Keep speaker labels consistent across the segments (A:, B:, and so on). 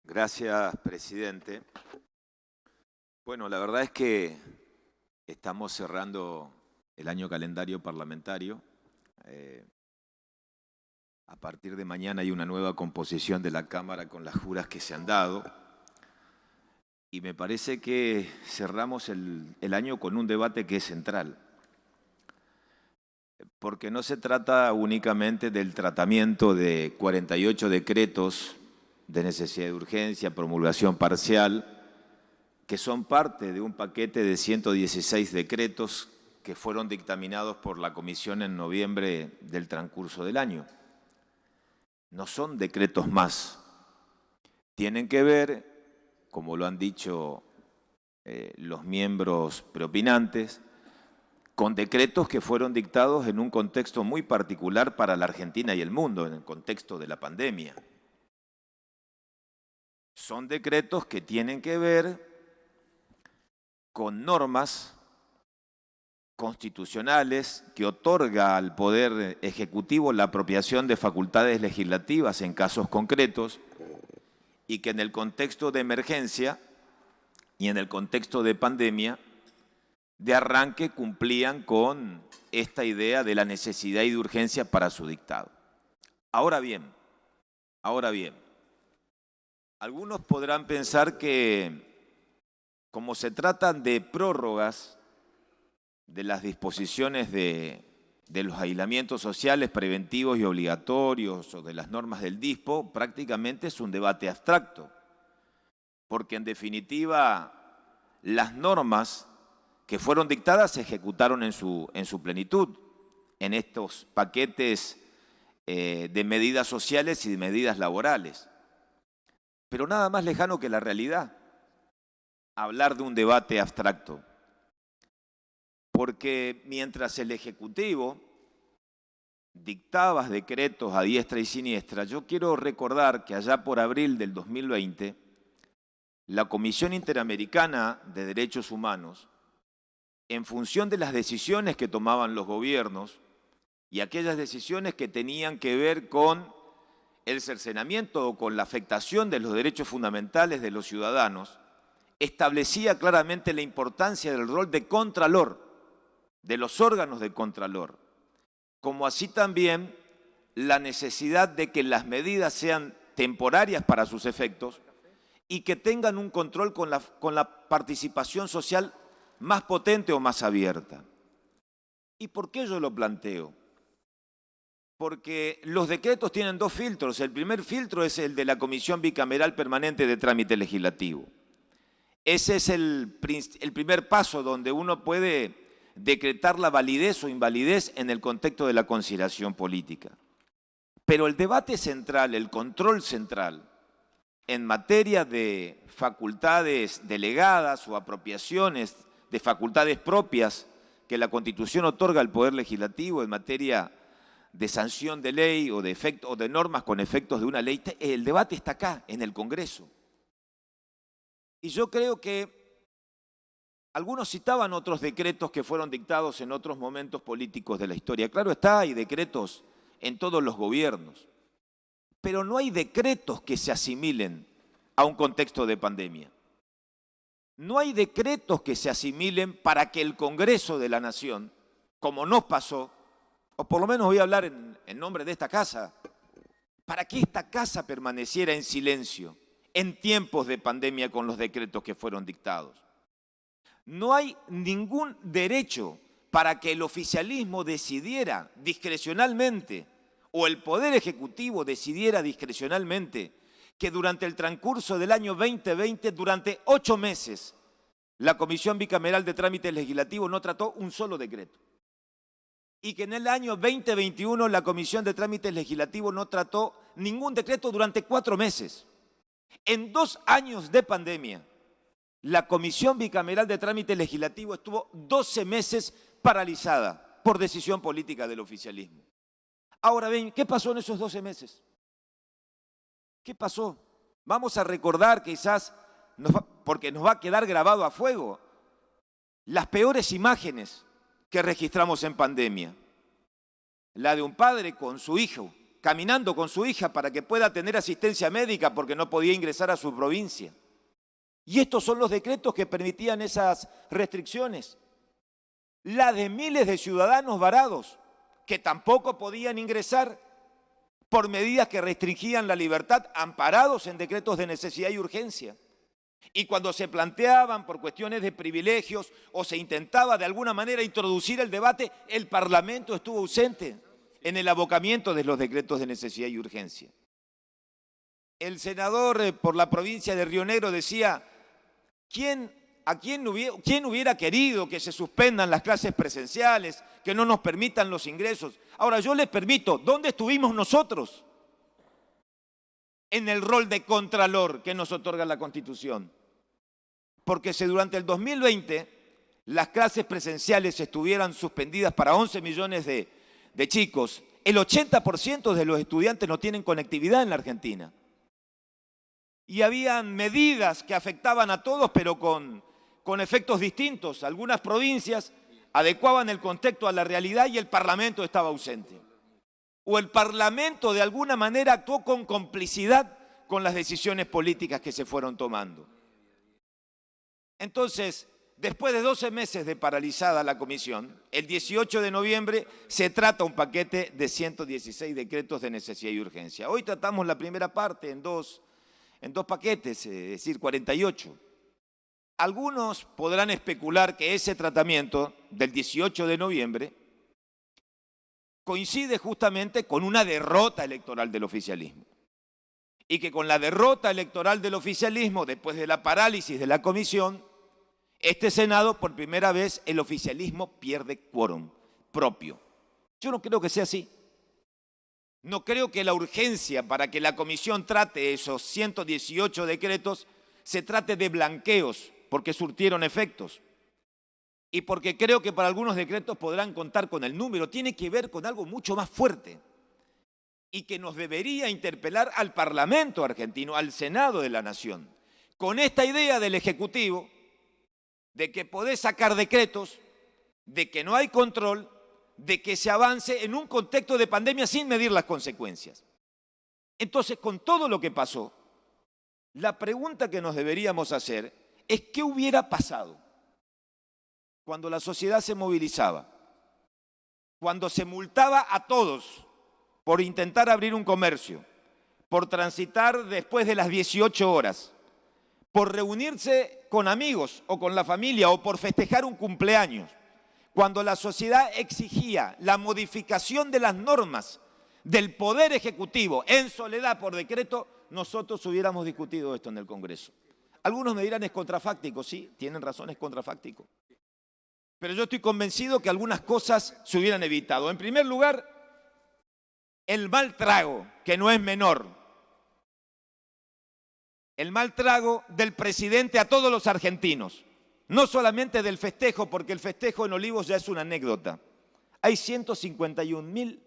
A: Gracias, presidente. Bueno, la verdad es que estamos cerrando el año calendario parlamentario. A partir de mañana hay una nueva composición de la Cámara con las juras que se han dado. Y me parece que cerramos el año con un debate que es central. Porque no se trata únicamente del tratamiento de 48 decretos de necesidad de urgencia, promulgación parcial, que son parte de un paquete de 116 decretos que fueron dictaminados por la Comisión en noviembre del transcurso del año. No son decretos más. Tienen que ver, como lo han dicho los miembros preopinantes, con decretos que fueron dictados en un contexto muy particular para la Argentina y el mundo, en el contexto de la pandemia. Son decretos que tienen que ver con normas constitucionales que otorga al Poder Ejecutivo la apropiación de facultades legislativas en casos concretos y que en el contexto de emergencia y en el contexto de pandemia, de arranque cumplían con esta idea de la necesidad y de urgencia para su dictado. Ahora bien, algunos podrán pensar que como se tratan de prórrogas de las disposiciones de los aislamientos sociales preventivos y obligatorios o de las normas del DISPO, prácticamente es un debate abstracto, porque en definitiva las normas que fueron dictadas se ejecutaron en su plenitud en estos paquetes de medidas sociales y de medidas laborales. Pero nada más lejano que la realidad, hablar de un debate abstracto. Porque mientras el Ejecutivo dictaba decretos a diestra y siniestra, yo quiero recordar que allá por abril del 2020, la Comisión Interamericana de Derechos Humanos, en función de las decisiones que tomaban los gobiernos y aquellas decisiones que tenían que ver con el cercenamiento o con la afectación de los derechos fundamentales de los ciudadanos, establecía claramente la importancia del rol de contralor, de los órganos de contralor, como así también la necesidad de que las medidas sean temporarias para sus efectos y que tengan un control con la participación social más potente o más abierta. ¿Y por qué yo lo planteo? Porque los decretos tienen dos filtros. El primer filtro es el de la Comisión Bicameral Permanente de Trámite Legislativo. Ese es el primer paso donde uno puede decretar la validez o invalidez en el contexto de la consideración política. Pero el debate central, el control central, en materia de facultades delegadas o apropiaciones de facultades propias que la Constitución otorga al Poder Legislativo en materia de sanción de ley o de normas con efectos de una ley, el debate está acá, en el Congreso. Y yo creo que algunos citaban otros decretos que fueron dictados en otros momentos políticos de la historia. Claro está, hay decretos en todos los gobiernos, pero no hay decretos que se asimilen a un contexto de pandemia. No hay decretos que se asimilen para que el Congreso de la Nación, como nos pasó, o por lo menos voy a hablar en nombre de esta casa, para que esta casa permaneciera en silencio en tiempos de pandemia con los decretos que fueron dictados. No hay ningún derecho para que el oficialismo decidiera discrecionalmente o el Poder Ejecutivo decidiera discrecionalmente que durante el transcurso del año 2020, durante 8 meses, la Comisión Bicameral de Trámite Legislativo no trató un solo decreto. Y que en el año 2021 la Comisión de Trámites Legislativos no trató ningún decreto durante 4 meses. En 2 años de pandemia, la Comisión Bicameral de Trámite Legislativo estuvo 12 meses paralizada por decisión política del oficialismo. Ahora bien, ¿qué pasó en esos 12 meses? ¿Qué pasó? Vamos a recordar quizás, porque nos va a quedar grabado a fuego, las peores imágenes que registramos en pandemia. La de un padre con su hijo caminando con su hija para que pueda tener asistencia médica porque no podía ingresar a su provincia. Y estos son los decretos que permitían esas restricciones. La de miles de ciudadanos varados que tampoco podían ingresar por medidas que restringían la libertad, amparados en decretos de necesidad y urgencia. Y cuando se planteaban por cuestiones de privilegios o se intentaba de alguna manera introducir el debate, el Parlamento estuvo ausente en el abocamiento de los decretos de necesidad y urgencia. El senador por la provincia de Río Negro decía, ¿quién hubiera querido que se suspendan las clases presenciales, que no nos permitan los ingresos? Ahora, yo les permito, ¿dónde estuvimos nosotros en el rol de contralor que nos otorga la Constitución? Porque si durante el 2020 las clases presenciales estuvieran suspendidas para 11 millones de chicos, el 80% de los estudiantes no tienen conectividad en la Argentina. Y habían medidas que afectaban a todos, pero con efectos distintos. Algunas provincias adecuaban el contexto a la realidad y el Parlamento estaba ausente. O el Parlamento de alguna manera actuó con complicidad con las decisiones políticas que se fueron tomando. Entonces, después de 12 meses de paralizada la comisión, el 18 de noviembre se trata un paquete de 116 decretos de necesidad y urgencia. Hoy tratamos la primera parte en dos paquetes, es decir, 48. Algunos podrán especular que ese tratamiento del 18 de noviembre coincide justamente con una derrota electoral del oficialismo. Y que con la derrota electoral del oficialismo, después de la parálisis de la comisión, este Senado, por primera vez, el oficialismo pierde quórum propio. Yo no creo que sea así. No creo que la urgencia para que la comisión trate esos 118 decretos se trate de blanqueos, porque surtieron efectos. Y porque creo que para algunos decretos podrán contar con el número. Tiene que ver con algo mucho más fuerte y que nos debería interpelar al Parlamento argentino, al Senado de la Nación, con esta idea del Ejecutivo de que podés sacar decretos, de que no hay control, de que se avance en un contexto de pandemia sin medir las consecuencias. Entonces, con todo lo que pasó, la pregunta que nos deberíamos hacer es ¿qué hubiera pasado cuando la sociedad se movilizaba? Cuando se multaba a todos por intentar abrir un comercio, por transitar después de las 18 horas, por reunirse con amigos o con la familia o por festejar un cumpleaños, cuando la sociedad exigía la modificación de las normas del Poder Ejecutivo en soledad por decreto, nosotros hubiéramos discutido esto en el Congreso. Algunos me dirán es contrafáctico, sí, tienen razón, es contrafáctico. Pero yo estoy convencido que algunas cosas se hubieran evitado. En primer lugar, el mal trago, que no es menor. El mal trago del presidente a todos los argentinos. No solamente del festejo, porque el festejo en Olivos ya es una anécdota. Hay 151.000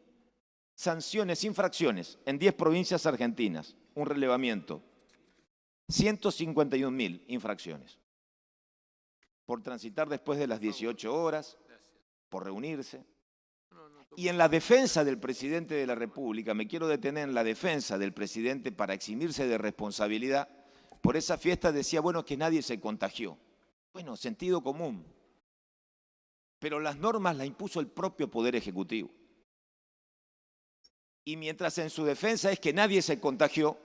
A: sanciones, infracciones en 10 provincias argentinas. Un relevamiento. 151.000 infracciones. Por transitar después de las 18 horas, por reunirse. Y en la defensa del presidente de la República, me quiero detener en la defensa del presidente para eximirse de responsabilidad, por esa fiesta decía, bueno, que nadie se contagió. Bueno, sentido común. Pero las normas las impuso el propio Poder Ejecutivo. Y mientras en su defensa es que nadie se contagió,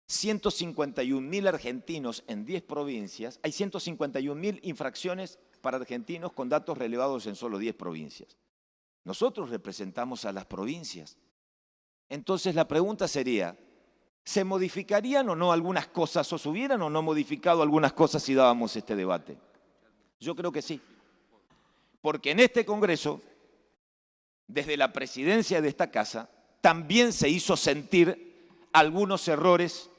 A: 151.000 argentinos en 10 provincias, hay 151.000 infracciones para argentinos con datos relevados en solo 10 provincias. Nosotros representamos a las provincias. Entonces la pregunta sería, ¿se modificarían o no algunas cosas o se hubieran o no modificado algunas cosas si dábamos este debate? Yo creo que sí. Porque en este Congreso, desde la presidencia de esta casa, también se hizo sentir algunos errores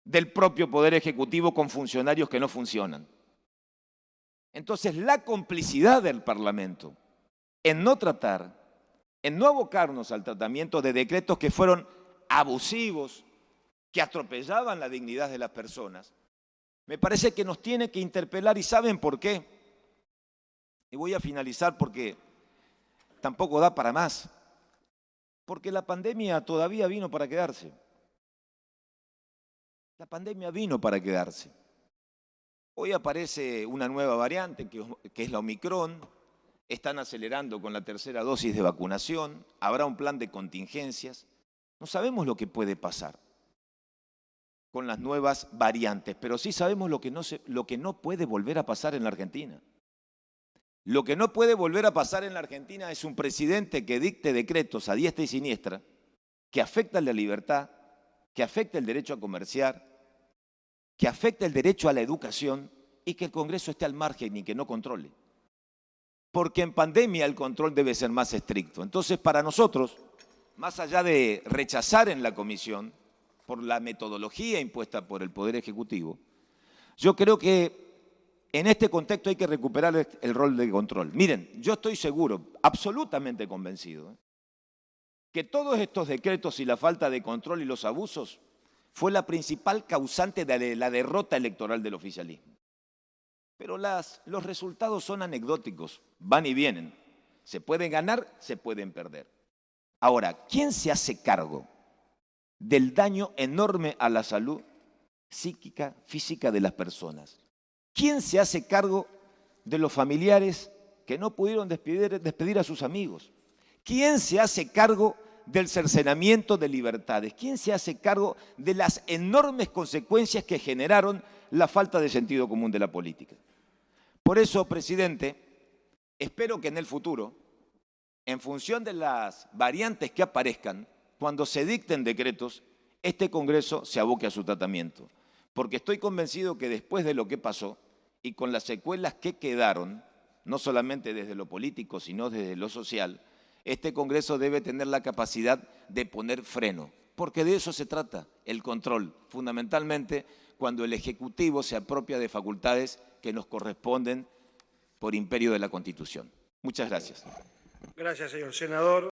A: del propio Poder Ejecutivo con funcionarios que no funcionan. Entonces, la complicidad del Parlamento en no tratar, en no abocarnos al tratamiento de decretos que fueron abusivos, que atropellaban la dignidad de las personas, me parece que nos tiene que interpelar. ¿Y saben por qué? Y voy a finalizar porque tampoco da para más. Porque la pandemia todavía vino para quedarse. La pandemia vino para quedarse. Hoy aparece una nueva variante, que es la Omicron. Están acelerando con la tercera dosis de vacunación. Habrá un plan de contingencias. No sabemos lo que puede pasar con las nuevas variantes, pero sí sabemos lo que no puede volver a pasar en la Argentina. Lo que no puede volver a pasar en la Argentina es un presidente que dicte decretos a diestra y siniestra, que afectan la libertad, que afecta el derecho a comerciar, que afecta el derecho a la educación y que el Congreso esté al margen y que no controle. Porque en pandemia el control debe ser más estricto. Entonces, para nosotros, más allá de rechazar en la comisión por la metodología impuesta por el Poder Ejecutivo, yo creo que en este contexto hay que recuperar el rol de control. Miren, yo estoy seguro, absolutamente convencido, que todos estos decretos y la falta de control y los abusos fue la principal causante de la derrota electoral del oficialismo. Pero los resultados son anecdóticos, van y vienen. Se pueden ganar, se pueden perder. Ahora, ¿quién se hace cargo del daño enorme a la salud psíquica, física de las personas? ¿Quién se hace cargo de los familiares que no pudieron despedir a sus amigos? ¿Quién se hace cargo del cercenamiento de libertades? ¿Quién se hace cargo de las enormes consecuencias que generaron la falta de sentido común de la política? Por eso, presidente, espero que en el futuro, en función de las variantes que aparezcan, cuando se dicten decretos, este Congreso se aboque a su tratamiento. Porque estoy convencido que después de lo que pasó y con las secuelas que quedaron, no solamente desde lo político, sino desde lo social, este Congreso debe tener la capacidad de poner freno, porque de eso se trata, el control, fundamentalmente cuando el Ejecutivo se apropia de facultades que nos corresponden por imperio de la Constitución. Muchas gracias.
B: Gracias, señor senador.